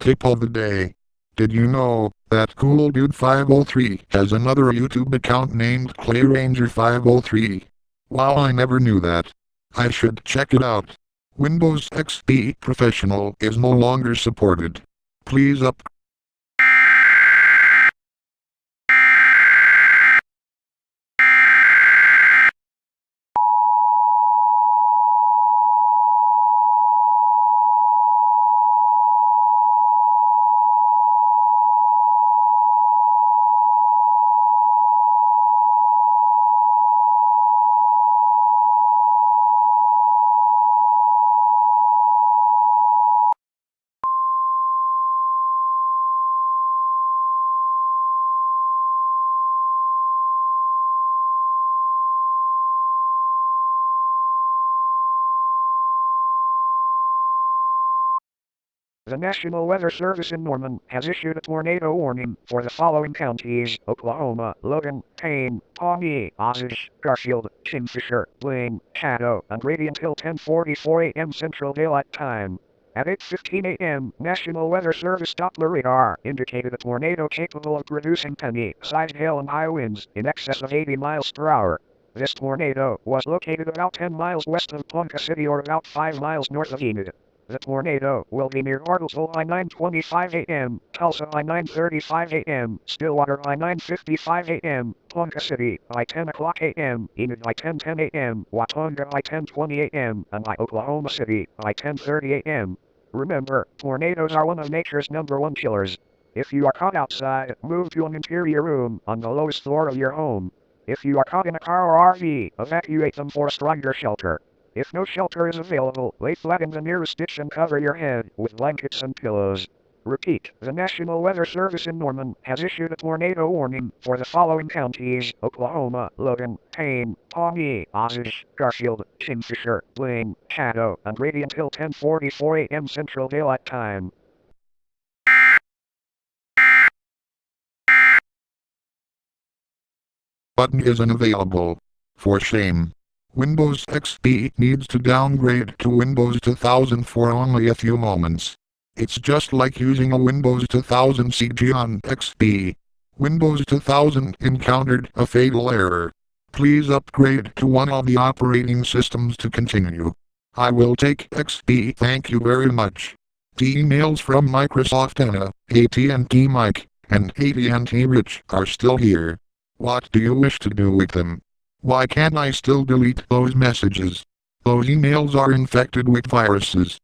tip of the day. Did you know that Cool Dude 503 has another YouTube account named ClayRanger503? Wow, I never knew that. I should check it out. Windows XP Professional is no longer supported. Please upgrade. The National Weather Service in Norman has issued a tornado warning for the following counties: Oklahoma, Logan, Payne, Pawnee, Osage, Garfield, Kingfisher, Blaine, Shadow, and Radiant Hill. 10:44 a.m. Central Daylight Time. At 8:15 a.m., National Weather Service Doppler radar indicated a tornado capable of producing penny-sized hail and high winds in excess of 80 miles per hour. This tornado was located about 10 miles west of Ponca City or about 5 miles north of Enid. The tornado will be near Bartlesville by 9:25 a.m., Tulsa by 9:35 a.m., Stillwater by 9:55 a.m., Ponca City by 10 o'clock a.m., Enid by 10:10 a.m., Watonga by 10:20 a.m., and by Oklahoma City by 10:30 a.m. Remember, tornadoes are one of nature's #1 killers. If you are caught outside, move to an interior room on the lowest floor of your home. If you are caught in a car or RV, evacuate them for a stronger shelter. If no shelter is available, lay flat in the nearest ditch and cover your head with blankets and pillows. Repeat, the National Weather Service in Norman has issued a tornado warning for the following counties: Oklahoma, Logan, Payne, Pawnee, Osage, Garfield, Kingfisher, Blaine, Shadow, and Radiant Hill. 10:44 a.m. Central Daylight Time. Button isn't available. For shame. Windows XP needs to downgrade to Windows 2000 for only a few moments. It's just like using a Windows 2000 CG on XP. Windows 2000 encountered a fatal error. Please upgrade to one of the operating systems to continue. I will take XP. Thank you very much. The emails from Microsoft Anna, AT&T Mike, and AT&T Rich are still here. What do you wish to do with them? Why can't I still delete those messages? Those emails are infected with viruses.